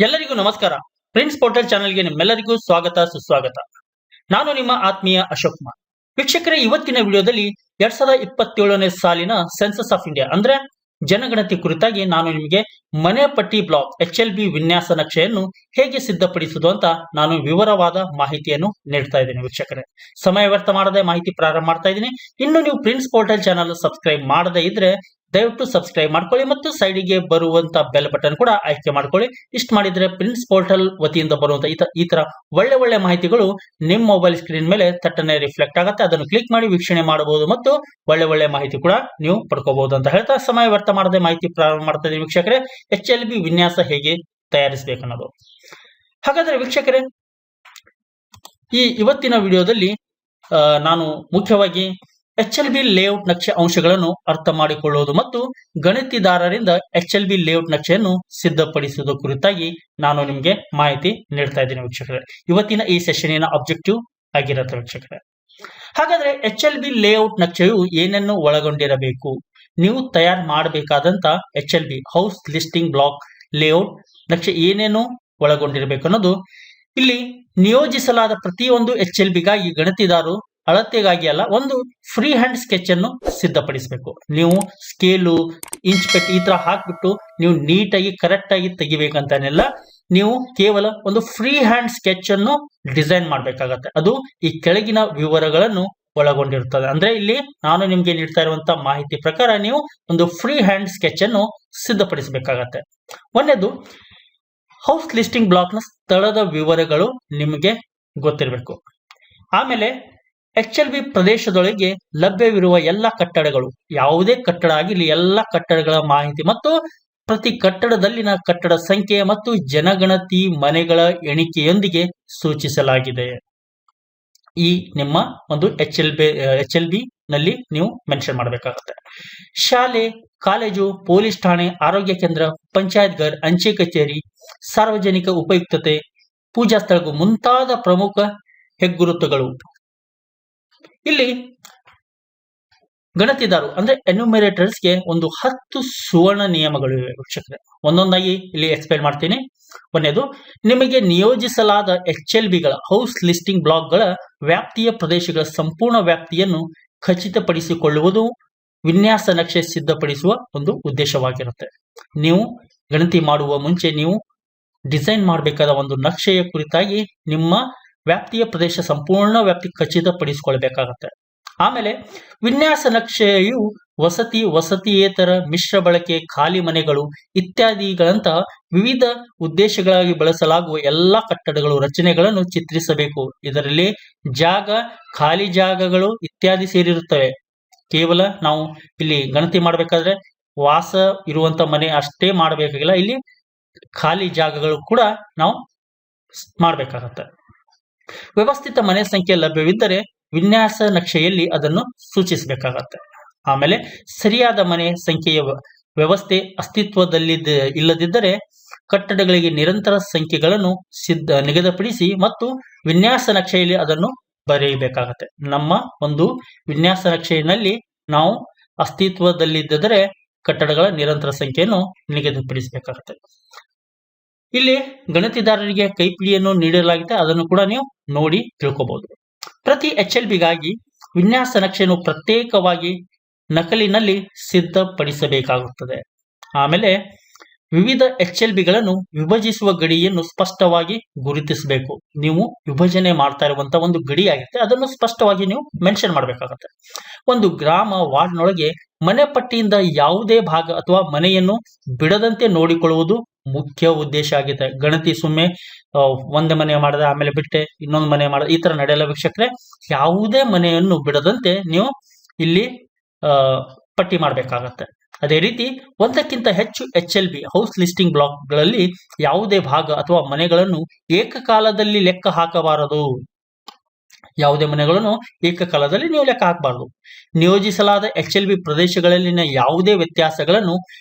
ಎಲ್ಲರಿಗೂ ನಮಸ್ಕಾರ. Prince portal ಚಾನೆಲ್ಗೆ ನಿಮ್ಮೆಲ್ಲರಿಗೂ ಸ್ವಾಗತ ಸುಸ್ವಾಗತ. ನಾನು ನಿಮ್ಮ ಆತ್ಮೀಯ ಅಶೋಕ್ ಕುಮಾರ್. ವೀಕ್ಷಕರೇ, ಇವತ್ತಿನ ವಿಡಿಯೋದಲ್ಲಿ 2027ನೇ ಸಾಲಿನ ಸೆನ್ಸಸ್ ಆಫ್ ಇಂಡಿಯಾ ಅಂದ್ರೆ ಜನಗಣತಿ ಕುರಿತಾಗಿ ನಾನು ನಿಮಗೆ ಮನೆ ಪಟ್ಟಿ ಬ್ಲಾಕ್ HLB ವಿನ್ಯಾಸ ನಕ್ಷೆಯನ್ನು ಹೇಗೆ ಸಿದ್ಧಪಡಿಸುವುದು ಅಂತ ನಾನು ವಿವರವಾದ ಮಾಹಿತಿಯನ್ನು ನೀಡ್ತಾ ಇದ್ದೀನಿ. ವೀಕ್ಷಕರೇ, ಸಮಯ ವ್ಯರ್ಥ ಮಾಡದೆ ಮಾಹಿತಿ ಪ್ರಾರಂಭ ಮಾಡ್ತಾ ಇದ್ದೀನಿ. ಇನ್ನು ನೀವು ಪ್ರಿನ್ಸ್ ಪೋರ್ಟಲ್ ಚಾನಲ್ ಸಬ್ಸ್ಕ್ರೈಬ್ ಮಾಡದೇ ಇದ್ರೆ ದಯವಿಟ್ಟು ಸಬ್ಸ್ಕ್ರೈಬ್ ಮಾಡ್ಕೊಳ್ಳಿ ಮತ್ತು ಸೈಡಿಗೆ ಬರುವಂತ ಬೆಲ್ ಬಟನ್ ಕೂಡ ಆಯ್ಕೆ ಮಾಡ್ಕೊಳ್ಳಿ. ಇಷ್ಟು ಮಾಡಿದ್ರೆ ಪ್ರಿನ್ಸ್ ಪೋರ್ಟಲ್ ವತಿಯಿಂದ ಬರುವಂತ ಈ ತರ ಒಳ್ಳೆ ಮಾಹಿತಿಗಳು ನಿಮ್ಮ ಮೊಬೈಲ್ ಸ್ಕ್ರೀನ್ ಮೇಲೆ ತಟ್ಟನೆ ರಿಫ್ಲೆಕ್ಟ್ ಆಗುತ್ತೆ. ಅದನ್ನು ಕ್ಲಿಕ್ ಮಾಡಿ ವೀಕ್ಷಣೆ ಮಾಡಬಹುದು ಮತ್ತು ಒಳ್ಳೆ ಮಾಹಿತಿ ಕೂಡ ನೀವು ಪಡ್ಕೋಬಹುದು ಅಂತ ಹೇಳ್ತಾ ಸಮಯ ವ್ಯರ್ಥ ಮಾಡದೆ ಮಾಹಿತಿ ಪ್ರಾರಂಭ ಮಾಡ್ತಾ ಇದ್ದೀನಿ. ವೀಕ್ಷಕರೇ, HLB ವಿನ್ಯಾಸ ಹೇಗೆ ತಯಾರಿಸಬೇಕನ್ನೋದು. ಹಾಗಾದ್ರೆ ವೀಕ್ಷಕರೇ, ಇವತ್ತಿನ ವಿಡಿಯೋದಲ್ಲಿ ನಾನು ಮುಖ್ಯವಾಗಿ HLB ಲೇಔಟ್ ನಕ್ಷೆ ಅಂಶಗಳನ್ನು ಅರ್ಥ ಮಾಡಿಕೊಳ್ಳುವುದು ಮತ್ತು ಗಣತಿದಾರರಿಂದ HLB ಲೇಔಟ್ ನಕ್ಷೆಯನ್ನು ಸಿದ್ಧಪಡಿಸುವುದು ಕುರಿತಾಗಿ ನಾನು ನಿಮಗೆ ಮಾಹಿತಿ ನೀಡ್ತಾ ಇದ್ದೀನಿ. ವೀಕ್ಷಕರೇ, ಇವತ್ತಿನ ಈ ಸೆಷನಿನ ಆಬ್ಜೆಕ್ಟಿವ್ ಆಗಿರುತ್ತೆ. ವೀಕ್ಷಕರೇ, ಹಾಗಾದ್ರೆ HLB ಲೇಔಟ್ ನಕ್ಷೆಯು ಏನನ್ನು ಒಳಗೊಂಡಿರಬೇಕು, ನೀವು ತಯಾರು ಮಾಡಬೇಕಾದಂತ HLB house listing block layout ನಕ್ಷೆ ಏನೇನು ಒಳಗೊಂಡಿರಬೇಕು ಅನ್ನೋದು. ಇಲ್ಲಿ ನಿಯೋಜಿಸಲಾದ ಪ್ರತಿಯೊಂದು HLBಗಾಗಿ ಗಣತಿದಾರರು ಅಳತೆಗಾಗಿ ಅಲ್ಲ, ಒಂದು ಫ್ರೀ ಹ್ಯಾಂಡ್ ಸ್ಕೆಚ್ ಅನ್ನು ಸಿದ್ಧಪಡಿಸಬೇಕು. ನೀವು ಸ್ಕೇಲು, ಇಂಚ್ ಪೆಟ್ ಈ ತರ ಹಾಕ್ಬಿಟ್ಟು ನೀವು ನೀಟಾಗಿ ಕರೆಕ್ಟ್ ಆಗಿ ತೆಗಿಬೇಕಂತಾನೆಲ್ಲ, ನೀವು ಕೇವಲ ಒಂದು ಫ್ರೀ ಹ್ಯಾಂಡ್ ಸ್ಕೆಚ್ ಅನ್ನು ಡಿಸೈನ್ ಮಾಡಬೇಕಾಗತ್ತೆ. ಅದು ಈ ಕೆಳಗಿನ ವಿವರಗಳನ್ನು ಒಳಗೊಂಡಿರುತ್ತದೆ. ಅಂದ್ರೆ ಇಲ್ಲಿ ನಾನು ನಿಮ್ಗೆ ನೀಡ್ತಾ ಇರುವಂತಹ ಮಾಹಿತಿ ಪ್ರಕಾರ ನೀವು ಒಂದು ಫ್ರೀ ಹ್ಯಾಂಡ್ ಸ್ಕೆಚ್ ಅನ್ನು ಸಿದ್ಧಪಡಿಸಬೇಕಾಗತ್ತೆ. ಒಂದೇದು, ಹೌಸ್ ಲಿಸ್ಟಿಂಗ್ ಬ್ಲಾಕ್ ನ ಸ್ಥಳದ ವಿವರಗಳು ನಿಮಗೆ ಗೊತ್ತಿರಬೇಕು. ಆಮೇಲೆ HLB ಪ್ರದೇಶದೊಳಗೆ ಲಭ್ಯವಿರುವ ಎಲ್ಲ ಕಟ್ಟಡಗಳು, ಯಾವುದೇ ಕಟ್ಟಡ ಆಗಿರಲಿ, ಎಲ್ಲ ಕಟ್ಟಡಗಳ ಮಾಹಿತಿ ಮತ್ತು ಪ್ರತಿ ಕಟ್ಟಡದಲ್ಲಿನ ಕಟ್ಟಡ ಸಂಖ್ಯೆ ಮತ್ತು ಜನಗಣತಿ ಮನೆಗಳ ಎಣಿಕೆಯೊಂದಿಗೆ ಸೂಚಿಸಲಾಗಿದೆ. ಈ ನಿಮ್ಮ ಒಂದು HLB ನಲ್ಲಿ ನೀವು ಮೆನ್ಷನ್ ಮಾಡಬೇಕಾಗುತ್ತೆ. ಶಾಲೆ, ಕಾಲೇಜು, ಪೊಲೀಸ್ ಠಾಣೆ, ಆರೋಗ್ಯ ಕೇಂದ್ರ, ಪಂಚಾಯತ್ ಘರ್, ಅಂಚೆ ಕಚೇರಿ, ಸಾರ್ವಜನಿಕ ಉಪಯುಕ್ತತೆ, ಪೂಜಾ ಸ್ಥಳಗಳು ಮುಂತಾದ ಪ್ರಮುಖ ಹೆಗ್ಗುರುತುಗಳು. ಇಲ್ಲಿ ಗಣತಿದಾರರು ಅಂದ್ರೆ ಎನ್ಯುಮರೇಟರ್ಸ್ಗೆ ಒಂದು 10 ಸುವರ್ಣ ನಿಯಮಗಳು ಇವೆ. ವೀಕ್ಷಕರೇ, ಒಂದೊಂದಾಗಿ ಇಲ್ಲಿ ಎಕ್ಸ್ಪ್ಲೈನ್ ಮಾಡ್ತೀನಿ. ಒಂದೇದು, ನಿಮಗೆ ನಿಯೋಜಿಸಲಾದ HLBಗಳ ಹೌಸ್ ಲಿಸ್ಟಿಂಗ್ ಬ್ಲಾಕ್ಗಳ ವ್ಯಾಪ್ತಿಯ ಪ್ರದೇಶಗಳ ಸಂಪೂರ್ಣ ವ್ಯಾಪ್ತಿಯನ್ನು ಖಚಿತಪಡಿಸಿಕೊಳ್ಳುವುದು ವಿನ್ಯಾಸ ನಕ್ಷೆ ಸಿದ್ಧಪಡಿಸುವ ಒಂದು ಉದ್ದೇಶವಾಗಿರುತ್ತೆ. ನೀವು ಗಣತಿ ಮಾಡುವ ಮುಂಚೆ ನೀವು ಡಿಸೈನ್ ಮಾಡಬೇಕಾದ ಒಂದು ನಕ್ಷೆಯ ಕುರಿತಾಗಿ ನಿಮ್ಮ ವ್ಯಾಪ್ತಿಯ ಪ್ರದೇಶ ಸಂಪೂರ್ಣ ವ್ಯಾಪ್ತಿ ಖಚಿತಪಡಿಸಿಕೊಳ್ಬೇಕಾಗತ್ತೆ. ಆಮೇಲೆ ವಿನ್ಯಾಸ ನಕ್ಷೆಯು ವಸತಿಯೇತರ, ಮಿಶ್ರ ಬಳಕೆ, ಖಾಲಿ ಮನೆಗಳು ಇತ್ಯಾದಿಗಳಂತಹ ವಿವಿಧ ಉದ್ದೇಶಗಳಾಗಿ ಬಳಸಲಾಗುವ ಎಲ್ಲಾ ಕಟ್ಟಡಗಳು ರಚನೆಗಳನ್ನು ಚಿತ್ರಿಸಬೇಕು. ಇದರಲ್ಲಿ ಜಾಗ, ಖಾಲಿ ಜಾಗಗಳು ಇತ್ಯಾದಿ ಸೇರಿರುತ್ತವೆ. ಕೇವಲ ನಾವು ಇಲ್ಲಿ ಗಣತಿ ಮಾಡಬೇಕಾದ್ರೆ ವಾಸ ಇರುವಂತ ಮನೆ ಅಷ್ಟೇ ಮಾಡಬೇಕಾಗಿಲ್ಲ, ಇಲ್ಲಿ ಖಾಲಿ ಜಾಗಗಳು ಕೂಡ ನಾವು ಮಾಡಬೇಕಾಗತ್ತೆ. ವ್ಯವಸ್ಥಿತ ಮನೆ ಸಂಖ್ಯೆ ಲಭ್ಯವಿದ್ದರೆ ವಿನ್ಯಾಸ ನಕ್ಷೆಯಲ್ಲಿ ಅದನ್ನು ಸೂಚಿಸಬೇಕಾಗತ್ತೆ. ಆಮೇಲೆ ಸರಿಯಾದ ಮನೆ ಸಂಖ್ಯೆಯ ವ್ಯವಸ್ಥೆ ಇಲ್ಲದಿದ್ದರೆ ಕಟ್ಟಡಗಳಿಗೆ ನಿರಂತರ ಸಂಖ್ಯೆಗಳನ್ನು ನಿಗದಿಪಡಿಸಿ ಮತ್ತು ವಿನ್ಯಾಸ ನಕ್ಷೆಯಲ್ಲಿ ಅದನ್ನು ಬರೆಯಬೇಕಾಗತ್ತೆ. ನಮ್ಮ ಒಂದು ವಿನ್ಯಾಸ ನಕ್ಷೆಯಲ್ಲಿ ನಾವು ಅಸ್ತಿತ್ವದಲ್ಲಿದ್ದರೆ ಕಟ್ಟಡಗಳ ನಿರಂತರ ಸಂಖ್ಯೆಯನ್ನು ನಿಗದಿಪಡಿಸಬೇಕಾಗತ್ತೆ. ಇಲ್ಲಿ ಗಣತಿದಾರರಿಗೆ ಕೈಪಿಡಿಯನ್ನು ನೀಡಲಾಗಿದೆ, ಅದನ್ನು ಕೂಡ ನೀವು ನೋಡಿ ತಿಳ್ಕೋಬಹುದು. ಪ್ರತಿ HLBಗಾಗಿ ವಿನ್ಯಾಸ ನಕ್ಷೆಯನ್ನು ಪ್ರತ್ಯೇಕವಾಗಿ ನಕಲಿನಲ್ಲಿ ಸಿದ್ಧಪಡಿಸಬೇಕಾಗುತ್ತದೆ. ಆಮೇಲೆ ವಿವಿಧ HLBಗಳನ್ನು ವಿಭಜಿಸುವ ಗಡಿಯನ್ನು ಸ್ಪಷ್ಟವಾಗಿ ಗುರುತಿಸಬೇಕು. ನೀವು ವಿಭಜನೆ ಮಾಡ್ತಾ ಇರುವಂತಹ ಒಂದು ಗಡಿ ಆಗುತ್ತೆ, ಅದನ್ನು ಸ್ಪಷ್ಟವಾಗಿ ನೀವು ಮೆನ್ಷನ್ ಮಾಡಬೇಕಾಗುತ್ತೆ. ಒಂದು ಗ್ರಾಮ ವಾರ್ಡ್ನೊಳಗೆ ಮನೆ ಪಟ್ಟಿಯಿಂದ ಯಾವುದೇ ಭಾಗ ಅಥವಾ ಮನೆಯನ್ನು ಬಿಡದಂತೆ ನೋಡಿಕೊಳ್ಳುವುದು ಮುಖ್ಯ ಉದ್ದೇಶ ಆಗಿದೆ. ಗಣತಿ ಸುಮ್ಮನೆ ಒಂದೇ ಮನೆ ಮಾಡದೆ ಆಮೇಲೆ ಬಿಟ್ಟೆ ಇನ್ನೊಂದು ಮನೆ ಮಾಡದೆ ಈ ತರ ನಡೆಯಲ್ಲ. ವೀಕ್ಷಕರೇ, ಯಾವುದೇ ಮನೆಯನ್ನು ಬಿಡದಂತೆ ನೀವು ಇಲ್ಲಿ ಪಟ್ಟಿ ಮಾಡಬೇಕಾಗತ್ತೆ. ಅದೇ ರೀತಿ ಒಂದಕ್ಕಿಂತ ಹೆಚ್ಚು HLB ಹೌಸ್ ಲಿಸ್ಟಿಂಗ್ ಬ್ಲಾಕ್ಗಳಲ್ಲಿ ಯಾವುದೇ ಭಾಗ ಅಥವಾ ಮನೆಗಳನ್ನು ಏಕಕಾಲದಲ್ಲಿ ಲೆಕ್ಕ ಹಾಕಬಾರದು. ಯಾವುದೇ ಮನೆಗಳನ್ನು ಏಕಕಾಲದಲ್ಲಿ ನೀವು ಲೆಕ್ಕ ಹಾಕಬಾರದು. ನಿಯೋಜಿಸಲಾದ HLB ಪ್ರದೇಶಗಳಲ್ಲಿನ ಯಾವುದೇ ವ್ಯತ್ಯಾಸಗಳನ್ನು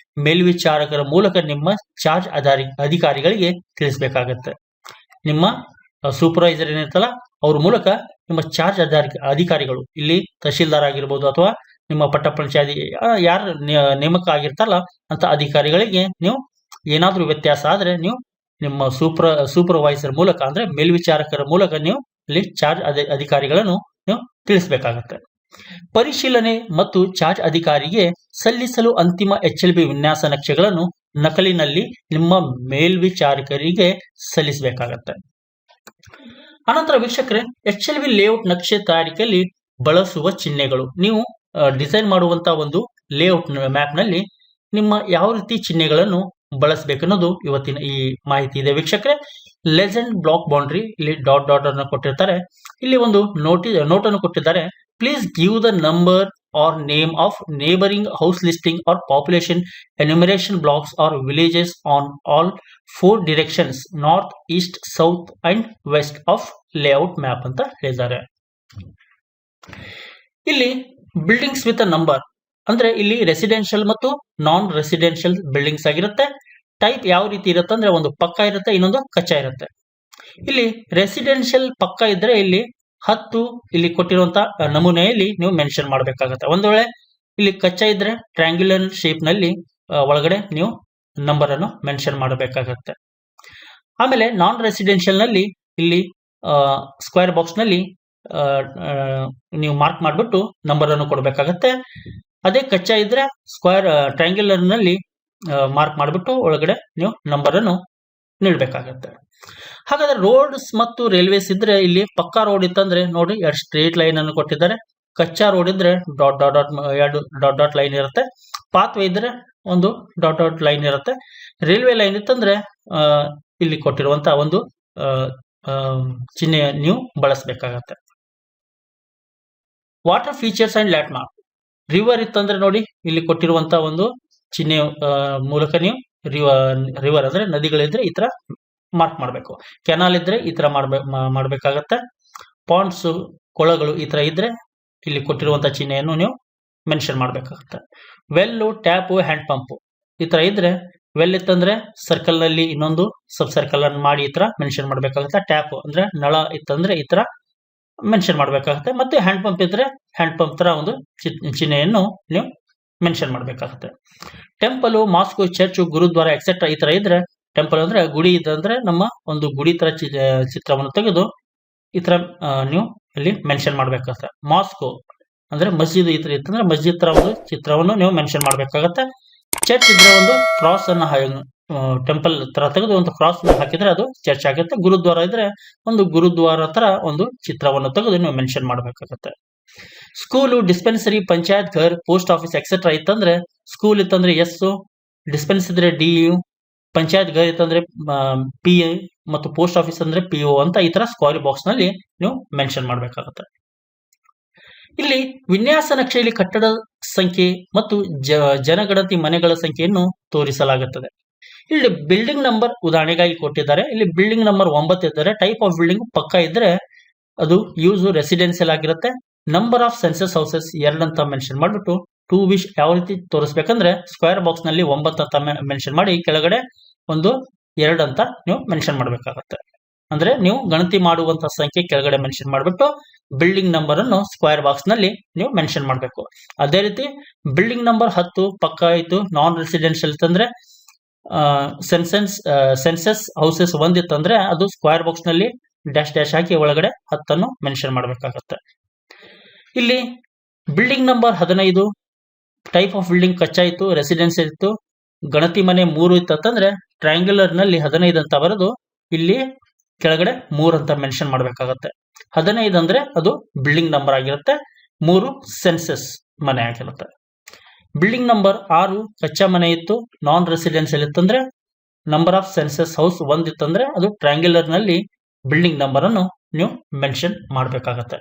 ಮೇಲ್ವಿಚಾರಕರ ಮೂಲಕ ನಿಮ್ಮ ಚಾರ್ಜ್ ಅಧಿಕಾರಿಗಳಿಗೆ ತಿಳಿಸಬೇಕಾಗತ್ತೆ. ನಿಮ್ಮ ಸೂಪರ್ವೈಸರ್ ಏನಿರ್ತಲ್ಲ ಅವ್ರ ಮೂಲಕ ನಿಮ್ಮ ಚಾರ್ಜ್ ಅಧಿಕಾರಿಗಳು, ಇಲ್ಲಿ ತಹಶೀಲ್ದಾರ್ ಆಗಿರ್ಬೋದು ಅಥವಾ ನಿಮ್ಮ ಪಟ್ಟ ಪಂಚಾಯತಿ ಯಾರು ನೇಮಕ ಆಗಿರ್ತಾರಲ್ಲ ಅಂತ ಅಧಿಕಾರಿಗಳಿಗೆ ನೀವು ಏನಾದ್ರೂ ವ್ಯತ್ಯಾಸ ಆದ್ರೆ ನೀವು ನಿಮ್ಮ ಸೂಪರ್ವೈಸರ್ ಮೂಲಕ ಅಂದ್ರೆ ಮೇಲ್ವಿಚಾರಕರ ಮೂಲಕ ನೀವು ಇಲ್ಲಿ ಚಾರ್ಜ್ ಅಧಿಕಾರಿಗಳನ್ನು ನೀವು ತಿಳಿಸಬೇಕಾಗುತ್ತೆ. ಪರಿಶೀಲನೆ ಮತ್ತು ಚಾರ್ಜ್ ಅಧಿಕಾರಿಗೆ ಸಲ್ಲಿಸಲು ಅಂತಿಮ HLB ವಿನ್ಯಾಸ ನಕ್ಷೆಗಳನ್ನು ನಕಲಿನಲ್ಲಿ ನಿಮ್ಮ ಮೇಲ್ವಿಚಾರಕರಿಗೆ ಸಲ್ಲಿಸಬೇಕಾಗತ್ತೆ. ಅನಂತರ ವೀಕ್ಷಕರೇ, HLB ಲೇಔಟ್ ನಕ್ಷೆ ತಯಾರಿಕೆಯಲ್ಲಿ ಬಳಸುವ ಚಿಹ್ನೆಗಳು. ನೀವು ಡಿಸೈನ್ ಮಾಡುವಂತಹ ಒಂದು ಲೇಔಟ್ ಮ್ಯಾಪ್ ನಲ್ಲಿ ನಿಮ್ಮ ಯಾವ ರೀತಿ ಚಿಹ್ನೆಗಳನ್ನು ಬಳಸಬೇಕನ್ನೋದು ಇವತ್ತಿನ ಈ ಮಾಹಿತಿ ಇದೆ ವೀಕ್ಷಕರೇ. ಲೆಜೆಂಡ್ ಬ್ಲಾಕ್ ಬೌಂಡ್ರಿ, ಇಲ್ಲಿ ಡಾಟ್ ಅನ್ನು ಕೊಟ್ಟಿರ್ತಾರೆ. ಇಲ್ಲಿ ಒಂದು ನೋಟ್ ಅನ್ನು ಕೊಟ್ಟಿದ್ದಾರೆ. Please give the number or name of neighboring house listing or population enumeration blocks or villages on all 4 directions, north, east, south and west of layout map ಅಂತ ಹೇಳಿದ್ದಾರೆ. ಇಲ್ಲಿ ಬಿಲ್ಡಿಂಗ್ಸ್ ವಿತ್ ಅ ನಂಬರ್ ಅಂದ್ರೆ ಇಲ್ಲಿ residential ಮತ್ತು ನಾನ್ residential buildings ಆಗಿರುತ್ತೆ. Type ಯಾವ ರೀತಿ ಇರುತ್ತೆ ಅಂದ್ರೆ ಒಂದು ಪಕ್ಕಾ ಇರುತ್ತೆ, ಇನ್ನೊಂದು ಕಚ್ಚಾ ಇರುತ್ತೆ. ಇಲ್ಲಿ ರೆಸಿಡೆನ್ಷಿಯಲ್ ಪಕ್ಕಾ ಇದ್ರೆ ಇಲ್ಲಿ 10 ಇಲ್ಲಿ ಕೊಟ್ಟಿರುವಂತಹ ನಮೂನೆಯಲ್ಲಿ ನೀವು ಮೆನ್ಷನ್ ಮಾಡಬೇಕಾಗುತ್ತೆ. ಒಂದು ವೇಳೆ ಇಲ್ಲಿ ಕಚ್ಚಾ ಇದ್ರೆ ಟ್ರ್ಯಾಂಗ್ಯುಲರ್ ಶೇಪ್ ನಲ್ಲಿ ಒಳಗಡೆ ನೀವು ನಂಬರ್ ಅನ್ನು ಮೆನ್ಷನ್ ಮಾಡಬೇಕಾಗುತ್ತೆ. ಆಮೇಲೆ ನಾನ್ ರೆಸಿಡೆನ್ಷಿಯಲ್ ನಲ್ಲಿ ಇಲ್ಲಿ ಸ್ಕ್ವೇರ್ ಬಾಕ್ಸ್ ನಲ್ಲಿ ನೀವು ಮಾರ್ಕ್ ಮಾಡಿಬಿಟ್ಟು ನಂಬರ್ ಅನ್ನು ಕೊಡಬೇಕಾಗತ್ತೆ. ಅದೇ ಕಚ್ಚಾ ಇದ್ರೆ ಟ್ರ್ಯಾಂಗ್ಯುಲರ್ ನಲ್ಲಿ ಮಾರ್ಕ್ ಮಾಡಿಬಿಟ್ಟು ಒಳಗಡೆ ನೀವು ನಂಬರ್ ಅನ್ನು ನೀಡಬೇಕಾಗತ್ತೆ. ಹಾಗಾದ್ರೆ ರೋಡ್ಸ್ ಮತ್ತು ರೈಲ್ವೇಸ್ ಇದ್ರೆ ಇಲ್ಲಿ ಪಕ್ಕಾ ರೋಡ್ ಇತ್ತಂದ್ರೆ ನೋಡಿ 2 ಸ್ಟ್ರೇಟ್ ಲೈನ್ ಅನ್ನು ಕೊಟ್ಟಿದ್ದಾರೆ. ಕಚ್ಚಾ ರೋಡ್ ಇದ್ರೆ ಡಾಟ್ ಲೈನ್ ಇರುತ್ತೆ. ಪಾತ್ ವೇ ಇದ್ರೆ ಒಂದು ಡಾಟ್ ಲೈನ್ ಇರುತ್ತೆ. ರೈಲ್ವೆ ಲೈನ್ ಇತ್ತಂದ್ರೆ ಇಲ್ಲಿ ಕೊಟ್ಟಿರುವಂತಹ ಒಂದು ಚಿಹ್ನೆ ನೀವು ಬಳಸಬೇಕಾಗತ್ತೆ. Water features and landmark. River ಇತ್ತಂದ್ರೆ ನೋಡಿ ಇಲ್ಲಿ ಕೊಟ್ಟಿರುವಂತಹ ಒಂದು ಚಿಹ್ನೆ ಮೂಲಕ ನೀವು ರಿವರ್ ಅಂದ್ರೆ ನದಿಗಳಿದ್ರೆ ಈ ತರ ಮಾರ್ಕ್ ಮಾಡಬೇಕು. ಕೆನಾಲ್ ಇದ್ರೆ ಈ ತರ ಮಾಡಬೇಕಾಗತ್ತೆ. ಪಾಂಡ್ಸ್ ಕೊಳಗಳು ಈ ತರ ಇದ್ರೆ ಇಲ್ಲಿ ಕೊಟ್ಟಿರುವಂತಹ ಚಿಹ್ನೆಯನ್ನು ನೀವು ಮೆನ್ಷನ್ ಮಾಡಬೇಕಾಗತ್ತೆ. ವೆಲ್ಲು, ಟ್ಯಾಪು, ಹ್ಯಾಂಡ್ ಪಂಪ್ ಈ ತರ ಇದ್ರೆ ವೆಲ್ ಇತ್ತಂದ್ರೆ ಸರ್ಕಲ್ ನಲ್ಲಿ ಇನ್ನೊಂದು ಸಬ್ ಸರ್ಕಲ್ ಅನ್ನು ಮಾಡಿ ಈ ತರ ಮೆನ್ಷನ್ ಮಾಡಬೇಕಾಗುತ್ತೆ. ಟ್ಯಾಪ್ ಅಂದ್ರೆ ನಳ ಇತ್ತಂದ್ರೆ ಈ ತರ ಮೆನ್ಷನ್ ಮಾಡಬೇಕಾಗುತ್ತೆ. ಮತ್ತೆ ಹ್ಯಾಂಡ್ ಪಂಪ್ ಇದ್ರೆ ಹ್ಯಾಂಡ್ ಪಂಪ್ ತರ ಒಂದು ಚಿಹ್ನೆಯನ್ನು ನೀವು ಮೆನ್ಷನ್ ಮಾಡಬೇಕಾಗುತ್ತೆ. Temple, mosque, church, gurdwara etcetera ಈ ತರ ಇದ್ರೆ ಟೆಂಪಲ್ ಅಂದ್ರೆ ಗುಡಿ ಇದಂದ್ರೆ ನಮ್ಮ ಒಂದು ಗುಡಿ ತರ ಚಿತ್ರವನ್ನು ತೆಗೆದು ಈ ತರ ನೀವು ಇಲ್ಲಿ ಮೆನ್ಷನ್ ಮಾಡಬೇಕಾಗುತ್ತೆ. ಮಾಸ್ಕೋ ಅಂದ್ರೆ ಮಸ್ಜಿದ್ ಈ ತರ ಇತ್ತಂದ್ರೆ ಮಸ್ಜಿದ್ ತರ ಒಂದು ಚಿತ್ರವನ್ನು ನೀವು ಮೆನ್ಷನ್ ಮಾಡಬೇಕಾಗತ್ತೆ. ಚರ್ಚ್ ಇದ್ರೆ ಒಂದು ಕ್ರಾಸ್ ಅನ್ನ ಟೆಂಪಲ್ ತರ ತೆಗೆದು ಒಂದು ಕ್ರಾಸ್ ಹಾಕಿದ್ರೆ ಅದು ಚರ್ಚ್ ಆಗುತ್ತೆ. ಗುರುದ್ವಾರ ಇದ್ರೆ ಒಂದು ಗುರುದ್ವಾರ ತರ ಒಂದು ಚಿತ್ರವನ್ನು ತೆಗೆದು ನೀವು ಮೆನ್ಷನ್ ಮಾಡಬೇಕಾಗುತ್ತೆ. ಸ್ಕೂಲು, ಡಿಸ್ಪೆನ್ಸರಿ, ಪಂಚಾಯತ್ ಘರ್, ಪೋಸ್ಟ್ ಆಫೀಸ್ ಎಕ್ಸೆಟ್ರಾ ಇತ್ತಂದ್ರೆ ಸ್ಕೂಲ್ ಇತ್ತಂದ್ರೆ ಎಸ್, ಡಿಸ್ಪೆನ್ಸ್ ಇದ್ರೆ DU, ಪಂಚಾಯತ್ ಘರ್ ಇತ್ತಂದ್ರೆ PA ಮತ್ತು ಪೋಸ್ಟ್ ಆಫೀಸ್ ಅಂದ್ರೆ PO ಅಂತ ಈ ತರ ಸ್ಕ್ವೇರ್ ಬಾಕ್ಸ್ ನಲ್ಲಿ ನೀವು ಮೆನ್ಷನ್ ಮಾಡಬೇಕಾಗುತ್ತೆ. ಇಲ್ಲಿ ವಿನ್ಯಾಸ ನಕ್ಷೆಯಲ್ಲಿ ಕಟ್ಟಡ ಸಂಖ್ಯೆ ಮತ್ತು ಜನಗಣತಿ ಮನೆಗಳ ಸಂಖ್ಯೆಯನ್ನು ತೋರಿಸಲಾಗುತ್ತದೆ. ಇಲ್ಲಿ ಬಿಲ್ಡಿಂಗ್ ನಂಬರ್ ಉದಾಹರಣೆಗಾಗಿ ಕೊಟ್ಟಿದ್ದಾರೆ. ಇಲ್ಲಿ ಬಿಲ್ಡಿಂಗ್ ನಂಬರ್ 9 ಇದ್ದರೆ ಟೈಪ್ ಆಫ್ ಬಿಲ್ಡಿಂಗ್ ಪಕ್ಕಾ ಇದ್ರೆ ಅದು ಯೂಸ್ ರೆಸಿಡೆನ್ಸಿಯಲ್ ಆಗಿರುತ್ತೆ. ನಂಬರ್ ಆಫ್ ಸೆನ್ಸಸ್ ಹೌಸಸ್ 2 ಅಂತ ಮೆನ್ಷನ್ ಮಾಡಿಬಿಟ್ಟು ಟು ವಿಶ್ ಯಾವ ರೀತಿ ತೋರಿಸ್ಬೇಕಂದ್ರೆ ಸ್ಕ್ವೇರ್ ಬಾಕ್ಸ್ ನಲ್ಲಿ 9 ಅಂತ ಮೆನ್ಷನ್ ಮಾಡಿ ಕೆಳಗಡೆ ಒಂದು 2 ಅಂತ ನೀವು ಮೆನ್ಷನ್ ಮಾಡಬೇಕಾಗುತ್ತೆ. ಅಂದ್ರೆ ನೀವು ಗಣತಿ ಮಾಡುವಂತಹ ಸಂಖ್ಯೆ ಕೆಳಗಡೆ ಮೆನ್ಷನ್ ಮಾಡಿಬಿಟ್ಟು ಬಿಲ್ಡಿಂಗ್ ನಂಬರ್ ಅನ್ನು ಸ್ಕ್ವೇರ್ ಬಾಕ್ಸ್ ನಲ್ಲಿ ನೀವು ಮೆನ್ಷನ್ ಮಾಡಬೇಕು. ಅದೇ ರೀತಿ ಬಿಲ್ಡಿಂಗ್ ನಂಬರ್ 10 ಪಕ್ಕ ಆಯ್ತು. ನಾನ್ ರೆಸಿಡೆನ್ಷಿಯಲ್ ಇತ್ತಂದ್ರೆ ಸೆನ್ಸಸ್ ಹೌಸಸ್ 1 ಇತ್ತಂದ್ರೆ ಅದು ಸ್ಕ್ವೇರ್ ಬಾಕ್ಸ್ ನಲ್ಲಿ ಡ್ಯಾಶ್ ಹಾಕಿ ಒಳಗಡೆ 10 ಅನ್ನು ಮೆನ್ಷನ್ ಮಾಡಬೇಕಾಗುತ್ತೆ. ಇಲ್ಲಿ building number 15 type of building ಕಚ್ಚಾ ಇತ್ತು, ರೆಸಿಡೆನ್ಸಿಯಲ್ ಇತ್ತು, ಗಣತಿ ಮನೆ 3 ಇತ್ತಂದ್ರೆ ಟ್ರಯಾಂಗ್ಯುಲರ್ ನಲ್ಲಿ 15 ಅಂತ ಬರೆದು ಇಲ್ಲಿ ಕೆಳಗಡೆ 3 ಅಂತ ಮೆನ್ಷನ್ ಮಾಡಬೇಕಾಗುತ್ತೆ. 15 ಅಂದ್ರೆ ಅದು ಬಿಲ್ಡಿಂಗ್ ನಂಬರ್ ಆಗಿರುತ್ತೆ, 3 ಸೆನ್ಸಸ್ ಮನೆ ಆಗಿರುತ್ತೆ. ಬಿಲ್ಡಿಂಗ್ ನಂಬರ್ 6 ಕಚ್ಚಾ ಮನೆ ಇತ್ತು, ನಾನ್ ರೆಸಿಡೆನ್ಸಿಯಲ್ ಇತ್ತಂದ್ರೆ ನಂಬರ್ ಆಫ್ ಸೆನ್ಸಸ್ ಹೌಸ್ 1 ಇತ್ತಂದ್ರೆ ಅದು ಟ್ರಯಾಂಗ್ಯುಲರ್ ನಲ್ಲಿ ಬಿಲ್ಡಿಂಗ್ ನಂಬರ್ ಅನ್ನು ನೀವು ಮೆನ್ಷನ್ ಮಾಡಬೇಕಾಗತ್ತೆ.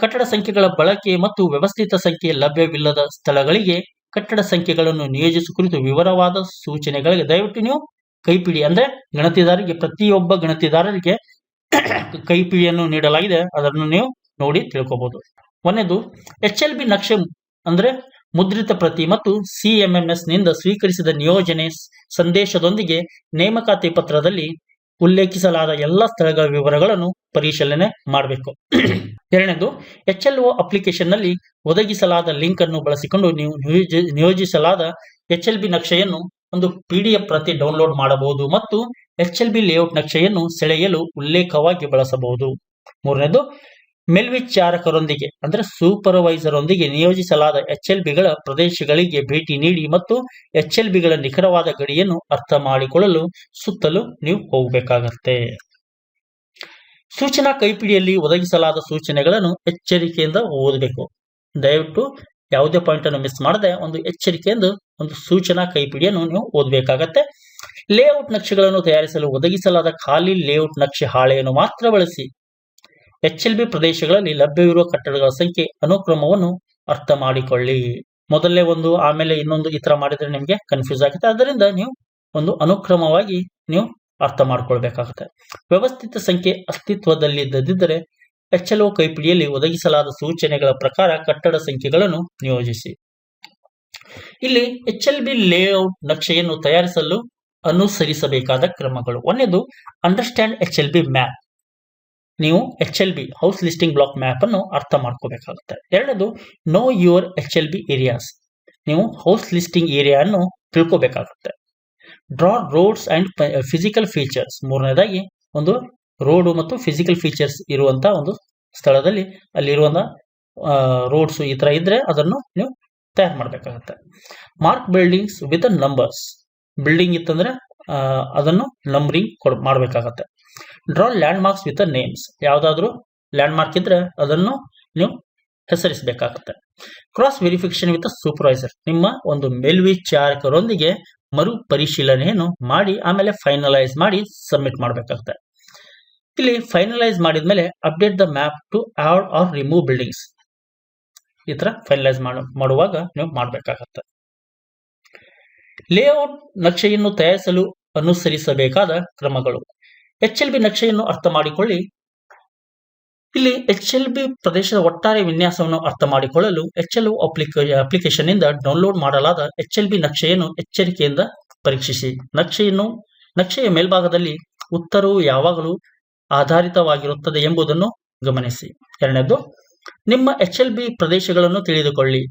ಕಟ್ಟಡ ಸಂಖ್ಯೆಗಳ ಬಳಕೆ ಮತ್ತು ವ್ಯವಸ್ಥಿತ ಸಂಖ್ಯೆ ಲಭ್ಯವಿಲ್ಲದ ಸ್ಥಳಗಳಿಗೆ ಕಟ್ಟಡ ಸಂಖ್ಯೆಗಳನ್ನು ನಿಯೋಜಿಸುವ ಕುರಿತು ವಿವರವಾದ ಸೂಚನೆಗಳಿಗೆ ದಯವಿಟ್ಟು ನೀವು ಕೈಪಿಡಿ ಅಂದ್ರೆ ಗಣತಿದಾರರಿಗೆ ಪ್ರತಿಯೊಬ್ಬ ಗಣತಿದಾರರಿಗೆ ಕೈಪಿಡಿಯನ್ನು ನೀಡಲಾಗಿದೆ, ಅದನ್ನು ನೀವು ನೋಡಿ ತಿಳ್ಕೋಬಹುದು. ಒಂದನೇದು HLB ನಕ್ಷೆ ಅಂದ್ರೆ ಮುದ್ರಿತ ಪ್ರತಿ ಮತ್ತು CMMS ನಿಂದ ಸ್ವೀಕರಿಸಿದ ನಿಯೋಜನೆ ಸಂದೇಶದೊಂದಿಗೆ ನೇಮಕಾತಿ ಪತ್ರದಲ್ಲಿ ಉಲ್ಲೇಖಿಸಲಾದ ಎಲ್ಲ ಸ್ಥಳಗಳ ವಿವರಗಳನ್ನು ಪರಿಶೀಲನೆ ಮಾಡಬೇಕು. ಎರಡನೇದು HLO ಅಪ್ಲಿಕೇಶನ್ ನಲ್ಲಿ ಒದಗಿಸಲಾದ ಲಿಂಕ್ ಅನ್ನು ಬಳಸಿಕೊಂಡು ನೀವು ನಿಯೋಜಿಸಲಾದ HLB ನಕ್ಷೆಯನ್ನು ಒಂದು PDF ಪ್ರತಿ ಡೌನ್ಲೋಡ್ ಮಾಡಬಹುದು ಮತ್ತು HLB ಲೇಔಟ್ ನಕ್ಷೆಯನ್ನು ಸೆಳೆಯಲು ಉಲ್ಲೇಖವಾಗಿ ಬಳಸಬಹುದು. ಮೂರನೇದು, ಮೇಲ್ವಿಚಾರಕರೊಂದಿಗೆ ಅಂದ್ರೆ ಸೂಪರ್ವೈಸರ್ ಒಂದಿಗೆ ನಿಯೋಜಿಸಲಾದ HLBಗಳ ಪ್ರದೇಶಗಳಿಗೆ ಭೇಟಿ ನೀಡಿ ಮತ್ತು HLBಗಳ ನಿಖರವಾದ ಗಡಿಯನ್ನು ಅರ್ಥ ಮಾಡಿಕೊಳ್ಳಲು ಸುತ್ತಲೂ ನೀವು ಹೋಗಬೇಕಾಗತ್ತೆ. ಸೂಚನಾ ಕೈಪಿಡಿಯಲ್ಲಿ ಒದಗಿಸಲಾದ ಸೂಚನೆಗಳನ್ನು ಎಚ್ಚರಿಕೆಯಿಂದ ಓದಬೇಕು. ದಯವಿಟ್ಟು ಯಾವುದೇ ಪಾಯಿಂಟ್ ಅನ್ನು ಮಿಸ್ ಮಾಡದೆ ಒಂದು ಎಚ್ಚರಿಕೆಯಿಂದ ಒಂದು ಸೂಚನಾ ಕೈಪಿಡಿಯನ್ನು ನೀವು ಓದಬೇಕಾಗತ್ತೆ. ಲೇಔಟ್ ನಕ್ಷೆಗಳನ್ನು ತಯಾರಿಸಲು ಒದಗಿಸಲಾದ ಖಾಲಿ ಲೇಔಟ್ ನಕ್ಷೆ ಹಾಳೆಯನ್ನು ಮಾತ್ರ ಬಳಸಿ. HLB ಪ್ರದೇಶಗಳಲ್ಲಿ ಲಭ್ಯವಿರುವ ಕಟ್ಟಡಗಳ ಸಂಖ್ಯೆ ಅನುಕ್ರಮವನ್ನು ಅರ್ಥ ಮಾಡಿಕೊಳ್ಳಿ. ಮೊದಲೇ ಒಂದು ಆಮೇಲೆ ಇನ್ನೊಂದು ಈ ತರ ಮಾಡಿದ್ರೆ ನಿಮಗೆ ಕನ್ಫ್ಯೂಸ್ ಆಗುತ್ತೆ. ಅದರಿಂದ ನೀವು ಒಂದು ಅನುಕ್ರಮವಾಗಿ ನೀವು ಅರ್ಥ ಮಾಡ್ಕೊಳ್ಬೇಕಾಗುತ್ತೆ. ವ್ಯವಸ್ಥಿತ ಸಂಖ್ಯೆ ಅಸ್ತಿತ್ವದಲ್ಲಿಲ್ಲದಿದ್ದರೆ HLO ಕೈಪಿಡಿಯಲ್ಲಿ ಒದಗಿಸಲಾದ ಸೂಚನೆಗಳ ಪ್ರಕಾರ ಕಟ್ಟಡ ಸಂಖ್ಯೆಗಳನ್ನು ನಿಯೋಜಿಸಿ. ಇಲ್ಲಿ HLB ಲೇಔಟ್ ನಕ್ಷೆಯನ್ನು ತಯಾರಿಸಲು ಅನುಸರಿಸಬೇಕಾದ ಕ್ರಮಗಳು. ಒಂದನೇದು, ಅಂಡರ್ಸ್ಟ್ಯಾಂಡ್ HLB ಮ್ಯಾಪ್. ನೀವು HLB house listing block map ಅನ್ನು ಅರ್ಥ ಮಾಡ್ಕೋಬೇಕಾಗುತ್ತೆ. ಎರಡನೇದು, ನೋ ಯುವರ್ HLB ಏರಿಯಾಸ್. ನೀವು ಹೌಸ್ ಲಿಸ್ಟಿಂಗ್ ಏರಿಯಾ ಅನ್ನು ತಿಳ್ಕೋಬೇಕಾಗುತ್ತೆ. Draw roads and physical features. ಮೂರನೇದಾಗಿ, ಒಂದು ರೋಡ್ ಮತ್ತು ಫಿಸಿಕಲ್ ಫೀಚರ್ಸ್ ಇರುವಂತಹ ಒಂದು ಸ್ಥಳದಲ್ಲಿ ಅಲ್ಲಿರುವಂತ ರೋಡ್ಸ್ ಈ ತರ ಇದ್ರೆ ಅದನ್ನು ನೀವು ತಯಾರು ಮಾಡಬೇಕಾಗುತ್ತೆ. Mark buildings with numbers. Building ಇತ್ತಂದ್ರೆ ಅದನ್ನು ನಂಬರಿಂಗ್ ಮಾಡಬೇಕಾಗತ್ತೆ. Draw landmarks with names. ಯಾವ್ದಾದ್ರು ಲ್ಯಾಂಡ್ ಮಾರ್ಕ್ ಇದ್ರೆ ಅದನ್ನು ನೀವು ಹೆಸರಿಸಬೇಕಾಗುತ್ತೆ. Cross verification with supervisor. ನಿಮ್ಮ ಒಂದು ಮೇಲ್ವಿಚಾರಕರೊಂದಿಗೆ ಮರು ಪರಿಶೀಲನೆಯನ್ನು ಮಾಡಿ ಆಮೇಲೆ ಫೈನಲೈಸ್ ಮಾಡಿ ಸಬ್ಮಿಟ್ ಮಾಡಬೇಕಾಗುತ್ತೆ. ಇಲ್ಲಿ ಫೈನಲೈಸ್ ಮಾಡಿದ್ಮೇಲೆ update the map to add or remove buildings. ಈ ತರ ಫೈನಲೈಸ್ ಮಾಡುವಾಗ ನೀವು ಮಾಡಬೇಕಾಗತ್ತೆ. ಲೇಔಟ್ ನಕ್ಷೆಯನ್ನು ತಯಾರಿಸಲು ಅನುಸರಿಸಬೇಕಾದ ಕ್ರಮಗಳು. HLB ನಕ್ಷೆಯನ್ನು ಅರ್ಥ ಮಾಡಿಕೊಳ್ಳಿ. ಇಲ್ಲಿ HLB ಪ್ರದೇಶದ ಒಟ್ಟಾರೆ ವಿನ್ಯಾಸವನ್ನು ಅರ್ಥ ಮಾಡಿಕೊಳ್ಳಲು HLO ಅಪ್ಲಿಕೇಶನ್ ಇಂದ ಡೌನ್ಲೋಡ್ ಮಾಡಲಾದ HLB ನಕ್ಷೆಯನ್ನು ಎಚ್ಚರಿಕೆಯಿಂದ ಪರೀಕ್ಷಿಸಿ. ನಕ್ಷೆಯ ಮೇಲ್ಭಾಗದಲ್ಲಿ ಉತ್ತರವು ಯಾವಾಗಲೂ ಆಧಾರಿತವಾಗಿರುತ್ತದೆ ಎಂಬುದನ್ನು ಗಮನಿಸಿ. ಎರಡನೇದು, ನಿಮ್ಮ HLB ಪ್ರದೇಶಗಳನ್ನು ತಿಳಿದುಕೊಳ್ಳಿ.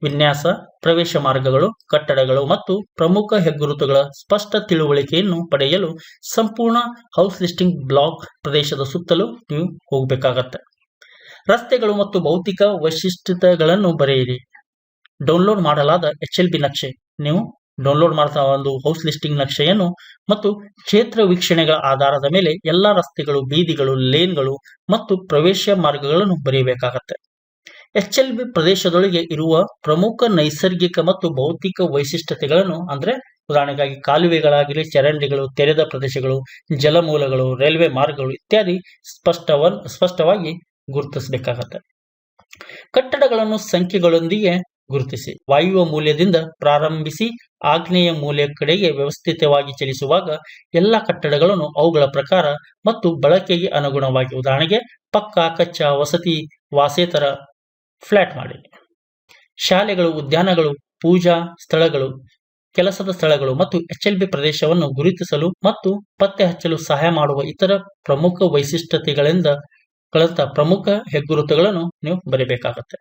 ವಿನ್ಯಾಸ, ಪ್ರವೇಶ ಮಾರ್ಗಗಳು, ಕಟ್ಟಡಗಳು ಮತ್ತು ಪ್ರಮುಖ ಹೆಗ್ಗುರುತುಗಳ ಸ್ಪಷ್ಟ ತಿಳುವಳಿಕೆಯನ್ನು ಪಡೆಯಲು ಸಂಪೂರ್ಣ ಹೌಸ್ ಲಿಸ್ಟಿಂಗ್ ಬ್ಲಾಕ್ ಪ್ರದೇಶದ ಸುತ್ತಲೂ ನೀವು ಹೋಗಬೇಕಾಗತ್ತೆ. ರಸ್ತೆಗಳು ಮತ್ತು ಭೌತಿಕ ವೈಶಿಷ್ಟ್ಯತೆಗಳನ್ನು ಬರೆಯಿರಿ. ಡೌನ್ಲೋಡ್ ಮಾಡಲಾದ HLB ನಕ್ಷೆ. ನೀವು ಡೌನ್ಲೋಡ್ ಮಾಡ್ತಾ ಒಂದು ಹೌಸ್ ಲಿಸ್ಟಿಂಗ್ ನಕ್ಷೆಯನ್ನು ಮತ್ತು ಕ್ಷೇತ್ರ ವೀಕ್ಷಣೆಗಳ ಆಧಾರದ ಮೇಲೆ ಎಲ್ಲಾ ರಸ್ತೆಗಳು, ಬೀದಿಗಳು, ಲೇನ್ಗಳು ಮತ್ತು ಪ್ರವೇಶ ಮಾರ್ಗಗಳನ್ನು ಬರೆಯಬೇಕಾಗತ್ತೆ. HLB ಪ್ರದೇಶದೊಳಗೆ ಇರುವ ಪ್ರಮುಖ ನೈಸರ್ಗಿಕ ಮತ್ತು ಭೌತಿಕ ವೈಶಿಷ್ಟ್ಯತೆಗಳನ್ನು ಅಂದ್ರೆ ಉದಾಹರಣೆಗಾಗಿ ಕಾಲುವೆಗಳಾಗಲಿ, ಚರಂಡಿಗಳು, ತೆರೆದ ಪ್ರದೇಶಗಳು, ಜಲಮೂಲಗಳು, ರೈಲ್ವೆ ಮಾರ್ಗಗಳು ಇತ್ಯಾದಿ ಸ್ಪಷ್ಟವಾಗಿ ಗುರುತಿಸಬೇಕಾಗತ್ತೆ. ಕಟ್ಟಡಗಳನ್ನು ಸಂಖ್ಯೆಗಳೊಂದಿಗೆ ಗುರುತಿಸಿ. ವಾಯುವ್ಯ ಮೂಲೆಯಿಂದ ಪ್ರಾರಂಭಿಸಿ ಆಗ್ನೇಯ ಮೂಲೆಯ ಕಡೆಗೆ ವ್ಯವಸ್ಥಿತವಾಗಿ ಚಲಿಸುವಾಗ ಎಲ್ಲ ಕಟ್ಟಡಗಳನ್ನು ಅವುಗಳ ಪ್ರಕಾರ ಮತ್ತು ಬಳಕೆಗೆ ಅನುಗುಣವಾಗಿ, ಉದಾಹರಣೆಗೆ ಪಕ್ಕಾ, ಕಚ್ಚಾ, ವಸತಿ, ವಾಸೇತರ ಫ್ಲಾಟ್ ಮಾಡಿ. ಶಾಲೆಗಳು, ಉದ್ಯಾನಗಳು, ಪೂಜಾ ಸ್ಥಳಗಳು, ಕೆಲಸದ ಸ್ಥಳಗಳು ಮತ್ತು HLB ಪ್ರದೇಶವನ್ನು ಗುರುತಿಸಲು ಮತ್ತು ಪತ್ತೆ ಹಚ್ಚಲು ಸಹಾಯ ಮಾಡುವ ಇತರ ಪ್ರಮುಖ ವೈಶಿಷ್ಟ್ಯತೆಗಳಿಂದ ಪ್ರಮುಖ ಹೆಗ್ಗುರುತುಗಳನ್ನು ನೀವು ಬರೆಯಬೇಕಾಗತ್ತೆ.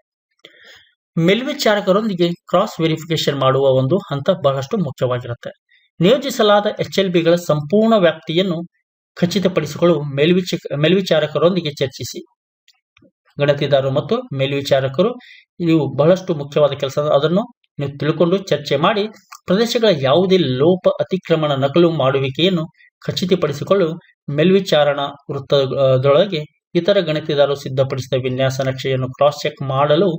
ಮೇಲ್ವಿಚಾರಕರೊಂದಿಗೆ ಕ್ರಾಸ್ ವೆರಿಫಿಕೇಶನ್ ಮಾಡುವ ಒಂದು ಹಂತ ಬಹಳಷ್ಟು ಮುಖ್ಯವಾಗಿರುತ್ತೆ. ನಿಯೋಜಿಸಲಾದ HLBಗಳ ಸಂಪೂರ್ಣ ವ್ಯಾಪ್ತಿಯನ್ನು ಖಚಿತಪಡಿಸಿಕೊಳ್ಳಲು ಮೇಲ್ವಿಚಾರಕರೊಂದಿಗೆ ಚರ್ಚಿಸಿ. ಗಣತಿದಾರರು ಮತ್ತು ಮೇಲ್ವಿಚಾರಕರು ಇವು ಬಹಳಷ್ಟು ಮುಖ್ಯವಾದ ಕೆಲಸ. ಅದನ್ನು ನೀವು ತಿಳ್ಕೊಂಡು ಚರ್ಚೆ ಮಾಡಿ ಪ್ರದೇಶಗಳ ಯಾವುದೇ ಲೋಪ, ಅತಿಕ್ರಮಣ, ನಕಲು ಮಾಡುವಿಕೆಯನ್ನು ಖಚಿತಪಡಿಸಿಕೊಳ್ಳಲು ಮೇಲ್ವಿಚಾರಣಾ ವೃತ್ತದೊಳಗೆ ಇತರ ಗಣತಿದಾರರು ಸಿದ್ಧಪಡಿಸಿದ ವಿನ್ಯಾಸ ನಕ್ಷೆಯನ್ನು ಕ್ರಾಸ್ ಚೆಕ್ ಮಾಡಲು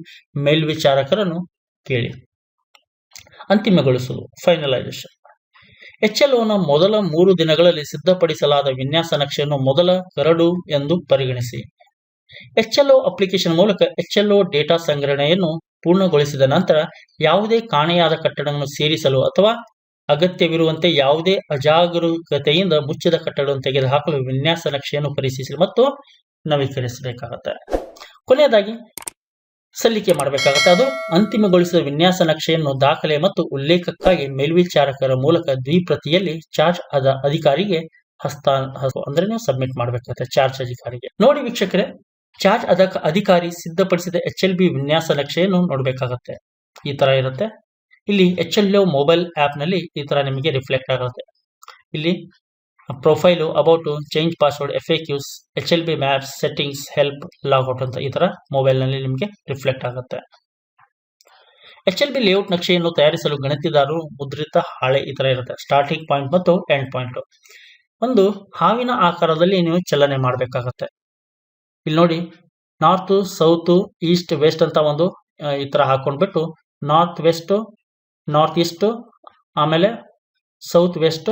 ಮೇಲ್ವಿಚಾರಕರನ್ನು ಕೇಳಿ. ಅಂತಿಮಗೊಳಿಸಲು ಫೈನಲೈಸೇಷನ್. HLOನ ಮೊದಲ 3 ದಿನಗಳಲ್ಲಿ ಸಿದ್ಧಪಡಿಸಲಾದ ವಿನ್ಯಾಸ ನಕ್ಷೆಯನ್ನು ಮೊದಲ ಕರಡು ಎಂದು ಪರಿಗಣಿಸಿ. HLO ಅಪ್ಲಿಕೇಶನ್ ಮೂಲಕ HLO ಡೇಟಾ ಸಂಗ್ರಹಣೆಯನ್ನು ಪೂರ್ಣಗೊಳಿಸಿದ ನಂತರ ಯಾವುದೇ ಕಾಣೆಯಾದ ಕಟ್ಟಡವನ್ನು ಸೇರಿಸಲು ಅಥವಾ ಅಗತ್ಯವಿರುವಂತೆ ಯಾವುದೇ ಅಜಾಗರೂಕತೆಯಿಂದ ಮುಚ್ಚಿದ ಕಟ್ಟಡವನ್ನು ತೆಗೆದುಹಾಕಲು ವಿನ್ಯಾಸ ನಕ್ಷೆಯನ್ನು ಪರಿಶೀಲಿಸಿ ಮತ್ತು ನವೀಕರಿಸಬೇಕಾಗುತ್ತೆ. ಕೊನೆಯದಾಗಿ ಸಲ್ಲಿಕೆ ಮಾಡಬೇಕಾಗುತ್ತೆ. ಅದು ಅಂತಿಮಗೊಳಿಸಿದ ವಿನ್ಯಾಸ ನಕ್ಷೆಯನ್ನು ದಾಖಲೆ ಮತ್ತು ಉಲ್ಲೇಖಕ್ಕಾಗಿ ಮೇಲ್ವಿಚಾರಕರ ಮೂಲಕ ದ್ವಿಪ್ರತಿಯಲ್ಲಿ ಚಾರ್ಜ್ ಅಧಿಕಾರಿಗೆ ಅಂದ್ರೆ ನೀವು ಸಬ್ಮಿಟ್ ಮಾಡಬೇಕಾಗುತ್ತೆ ಚಾರ್ಜ್ ಅಧಿಕಾರಿಗೆ. ನೋಡಿ ವೀಕ್ಷಕರೇ, ಚಾರ್ಜ್ ಅಧಿಕಾರಿ ಸಿದ್ಧಪಡಿಸಿದ HLB ವಿನ್ಯಾಸ ನಕ್ಷೆಯನ್ನು ನೋಡಬೇಕಾಗತ್ತೆ. ಈ ತರ ಇರುತ್ತೆ. ಇಲ್ಲಿ HLO ಮೊಬೈಲ್ ಆಪ್ ನಲ್ಲಿ ಈ ತರ ನಿಮಗೆ ರಿಫ್ಲೆಕ್ಟ್ ಆಗುತ್ತೆ. ಇಲ್ಲಿ profile, about, change password, FAQs, HLB maps, settings, help, log out ಅಂತ ಈ ತರ ಮೊಬೈಲ್ ನಲ್ಲಿ ನಿಮಗೆ ರಿಫ್ಲೆಕ್ಟ್ ಆಗುತ್ತೆ. HLB ಲೇಔಟ್ ನಕ್ಷೆಯನ್ನು ತಯಾರಿಸಲು ಗಣತಿದಾರರು ಮುದ್ರಿತ ಹಾಳೆ ಈ ತರ ಇರುತ್ತೆ. ಸ್ಟಾರ್ಟಿಂಗ್ ಪಾಯಿಂಟ್ ಮತ್ತು ಎಂಡ್ ಪಾಯಿಂಟ್. ಒಂದು ಹಾವಿನ ಆಕಾರದಲ್ಲಿ ನೀವು ಚಲನೆ ಮಾಡಬೇಕಾಗತ್ತೆ. ಇಲ್ಲಿ ನೋಡಿ, ನಾರ್ತ್, ಸೌತ್, ಈಸ್ಟ್, ವೆಸ್ಟ್ ಅಂತ ಒಂದು ಈ ತರ ಹಾಕೊಂಡ್ಬಿಟ್ಟು ನಾರ್ತ್ ವೆಸ್ಟ್, ನಾರ್ತ್ ಈಸ್ಟ್, ಆಮೇಲೆ ಸೌತ್ ವೆಸ್ಟ್,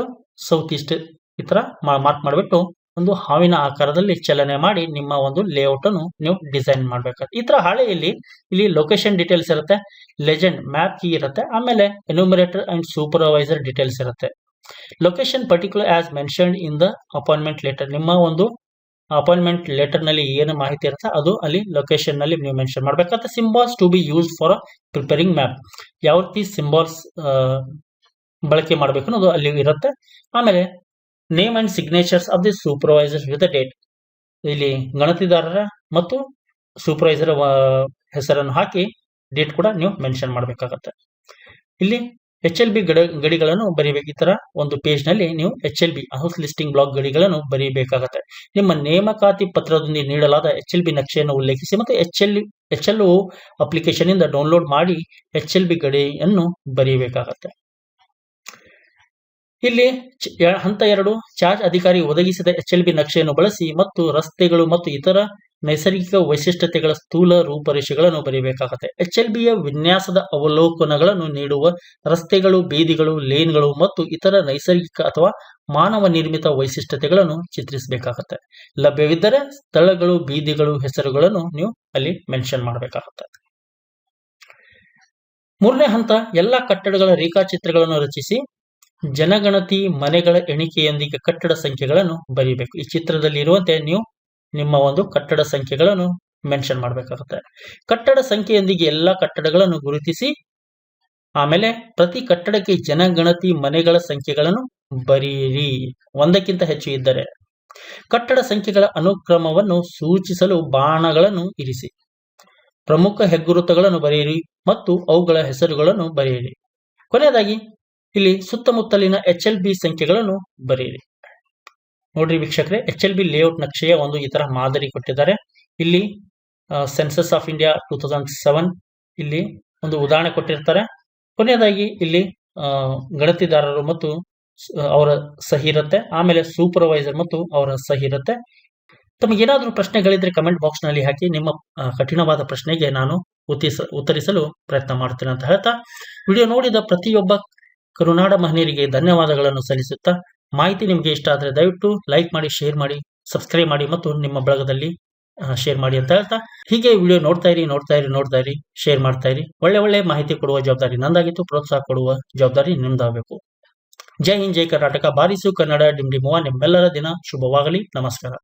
ಸೌತ್ ಈಸ್ಟ್ ಈ ತರ ಮಾರ್ಕ್ ಮಾಡಿಬಿಟ್ಟು ಒಂದು ಹಾವಿನ ಆಕಾರದಲ್ಲಿ ಚಲನೆ ಮಾಡಿ ನಿಮ್ಮ ಒಂದು ಲೇಔಟ್ ಅನ್ನು ನೀವು ಡಿಸೈನ್ ಮಾಡಬೇಕಾಗುತ್ತೆ. ಈ ತರ ಹಾಳೆಯಲ್ಲಿ ಇಲ್ಲಿ ಲೊಕೇಶನ್ ಡೀಟೇಲ್ಸ್ ಇರುತ್ತೆ, ಲೆಜೆಂಡ್ ಮ್ಯಾಪ್ ಕೀ ಇರುತ್ತೆ, ಆಮೇಲೆ ಎನ್ಯೂಮರೇಟರ್ ಅಂಡ್ ಸೂಪರ್ವೈಸರ್ ಡೀಟೇಲ್ಸ್ ಇರುತ್ತೆ. Location particular as mentioned in the appointment letter. ನಿಮ್ಮ ಒಂದು ಅಪಾಯಿಂಟ್ಮೆಂಟ್ ಲೆಟರ್ ನಲ್ಲಿ ಏನು ಮಾಹಿತಿ ಇರುತ್ತೆ ಅದು ಅಲ್ಲಿ ಲೊಕೇಶನ್ ನಲ್ಲಿ ನೀವು ಮೆನ್ಷನ್ ಮಾಡಬೇಕಾಗುತ್ತೆ. Symbols to be use for preparing map. ಯಾವ ರೀತಿ ಸಿಂಬಾಲ್ಸ್ ಬಳಕೆ ಮಾಡಬೇಕು ಅನ್ನೋದು ಅಲ್ಲಿ ಇರುತ್ತೆ. ಆಮೇಲೆ name and signatures of the supervisor with the date. ಇಲ್ಲಿ ಗಣತಿದಾರರ ಮತ್ತು ಸೂಪರ್ವೈಸರ್ ಹೆಸರನ್ನು ಹಾಕಿ ಡೇಟ್ ಕೂಡ ನೀವು ಮೆನ್ಷನ್ ಮಾಡಬೇಕಾಗತ್ತೆ. ಇಲ್ಲಿ HLB ಗಡಿಗಳನ್ನು ಬರೀಬೇಕು. ಈ ತರ ಒಂದು ಪೇಜ್ ನಲ್ಲಿ ನೀವು HLB ಹೌಸ್ ಲಿಸ್ಟಿಂಗ್ ಬ್ಲಾಕ್ ಗಡಿಗಳನ್ನು ಬರೀಬೇಕಾಗತ್ತೆ. ನಿಮ್ಮ ನೇಮಕಾತಿ ಪತ್ರದೊಂದಿಗೆ ನೀಡಲಾದ HLB ನಕ್ಷೆಯನ್ನು ಉಲ್ಲೇಖಿಸಿ ಮತ್ತು HLO ಅಪ್ಲಿಕೇಶನ್ ಇಂದ ಡೌನ್ಲೋಡ್ ಮಾಡಿ HLB ಗಡಿಯನ್ನು ಬರೀಬೇಕಾಗತ್ತೆ. ಇಲ್ಲಿ ಹಂತ 2 ಚಾರ್ಜ್ ಅಧಿಕಾರಿ ಒದಗಿಸಿದ HLB ನಕ್ಷೆಯನ್ನು ಬಳಸಿ ಮತ್ತು ರಸ್ತೆಗಳು ಮತ್ತು ಇತರ ನೈಸರ್ಗಿಕ ವೈಶಿಷ್ಟ್ಯತೆಗಳ ಸ್ಥೂಲ ರೂಪರೇಷೆಗಳನ್ನು ಬರೀಬೇಕಾಗುತ್ತೆ. HLBಯ ವಿನ್ಯಾಸದ ಅವಲೋಕನಗಳನ್ನು ನೀಡುವ ರಸ್ತೆಗಳು, ಬೀದಿಗಳು, ಲೇನ್ಗಳು ಮತ್ತು ಇತರ ನೈಸರ್ಗಿಕ ಅಥವಾ ಮಾನವ ನಿರ್ಮಿತ ವೈಶಿಷ್ಟ್ಯತೆಗಳನ್ನು ಚಿತ್ರಿಸಬೇಕಾಗುತ್ತೆ. ಲಭ್ಯವಿದ್ದರೆ ಸ್ಥಳಗಳು, ಬೀದಿಗಳು ಹೆಸರುಗಳನ್ನು ನೀವು ಅಲ್ಲಿ ಮೆನ್ಷನ್ ಮಾಡಬೇಕಾಗುತ್ತೆ. ಮೂರನೇ ಹಂತ ಎಲ್ಲ ಕಟ್ಟಡಗಳ ರೇಖಾಚಿತ್ರಗಳನ್ನು ರಚಿಸಿ ಜನಗಣತಿ ಮನೆಗಳ ಎಣಿಕೆಯೊಂದಿಗೆ ಕಟ್ಟಡ ಸಂಖ್ಯೆಗಳನ್ನು ಬರೀಬೇಕು. ಈ ಚಿತ್ರದಲ್ಲಿ ಇರುವಂತೆ ನೀವು ನಿಮ್ಮ ಒಂದು ಕಟ್ಟಡ ಸಂಖ್ಯೆಗಳನ್ನು ಮೆನ್ಷನ್ ಮಾಡಬೇಕಾಗುತ್ತೆ. ಕಟ್ಟಡ ಸಂಖ್ಯೆಯೊಂದಿಗೆ ಎಲ್ಲ ಕಟ್ಟಡಗಳನ್ನು ಗುರುತಿಸಿ ಆಮೇಲೆ ಪ್ರತಿ ಕಟ್ಟಡಕ್ಕೆ ಜನಗಣತಿ ಮನೆಗಳ ಸಂಖ್ಯೆಗಳನ್ನು ಬರೀರಿ, ಒಂದಕ್ಕಿಂತ ಹೆಚ್ಚು ಇದ್ದರೆ. ಕಟ್ಟಡ ಸಂಖ್ಯೆಗಳ ಅನುಕ್ರಮವನ್ನು ಸೂಚಿಸಲು ಬಾಣಗಳನ್ನು ಇರಿಸಿ. ಪ್ರಮುಖ ಹೆಗ್ಗುರುತುಗಳನ್ನು ಬರೆಯಿರಿ ಮತ್ತು ಅವುಗಳ ಹೆಸರುಗಳನ್ನು ಬರೆಯಿರಿ. ಕೊನೆಯದಾಗಿ ಇಲ್ಲಿ ಸುತ್ತಮುತ್ತಲಿನ HLB ಸಂಖ್ಯೆಗಳನ್ನು ಬರೆಯಿರಿ. ನೋಡ್ರಿ ವೀಕ್ಷಕರೇ, HLB ಲೇಔಟ್ ನಕ್ಷೆಯ ಒಂದು ಈ ತರ ಮಾದರಿ ಕೊಟ್ಟಿದ್ದಾರೆ. ಇಲ್ಲಿ ಸೆನ್ಸಸ್ ಆಫ್ ಇಂಡಿಯಾ 2007 ಇಲ್ಲಿ ಒಂದು ಉದಾಹರಣೆ ಕೊಟ್ಟಿರ್ತಾರೆ. ಕೊನೆಯದಾಗಿ ಇಲ್ಲಿ ಗಣತಿದಾರರು ಮತ್ತು ಅವರ ಸಹಿ ಇರುತ್ತೆ, ಆಮೇಲೆ ಸೂಪರ್ವೈಸರ್ ಮತ್ತು ಅವರ ಸಹಿ ಇರುತ್ತೆ. ತಮಗೇನಾದ್ರೂ ಪ್ರಶ್ನೆಗಳಿದ್ರೆ ಕಮೆಂಟ್ ಬಾಕ್ಸ್ ನಲ್ಲಿ ಹಾಕಿ. ನಿಮ್ಮ ಕಠಿಣವಾದ ಪ್ರಶ್ನೆಗೆ ನಾನು ಉತ್ತರಿಸಲು ಪ್ರಯತ್ನ ಮಾಡ್ತೇನೆ ಅಂತ ಹೇಳ್ತಾ, ವಿಡಿಯೋ ನೋಡಿದ ಪ್ರತಿಯೊಬ್ಬ ಕರುನಾಡ ಮಹನೀಯರಿಗೆ ಧನ್ಯವಾದಗಳನ್ನು ಸಲ್ಲಿಸುತ್ತಾ, ಮಾಹಿತಿ ನಿಮಗೆ ಇಷ್ಟ ಆದರೆ ದಯವಿಟ್ಟು ಲೈಕ್ ಮಾಡಿ, ಶೇರ್ ಮಾಡಿ, ಸಬ್ಸ್ಕ್ರೈಬ್ ಮಾಡಿ ಮತ್ತು ನಿಮ್ಮ ಬಳಗದಲ್ಲಿ ಶೇರ್ ಮಾಡಿ ಅಂತ ಹೇಳ್ತಾ, ಹೀಗೆ ವಿಡಿಯೋ ನೋಡ್ತಾ ಇರಿ, ಶೇರ್ ಮಾಡ್ತಾ ಇರಿ. ಒಳ್ಳೆ ಮಾಹಿತಿ ಕೊಡುವ ಜವಾಬ್ದಾರಿ ನಂದಾಗಿತ್ತು, ಪ್ರೋತ್ಸಾಹ ಕೊಡುವ ಜವಾಬ್ದಾರಿ ನಿಮ್ದಾಗಬೇಕು. ಜೈ ಹಿಂದ್, ಜೈ ಕರ್ನಾಟಕ, ಬಾರಿಸು ಕನ್ನಡ, ಡಿಂಡಿಮುವ. ನಿಮ್ಮೆಲ್ಲರ ದಿನ ಶುಭವಾಗಲಿ. ನಮಸ್ಕಾರ.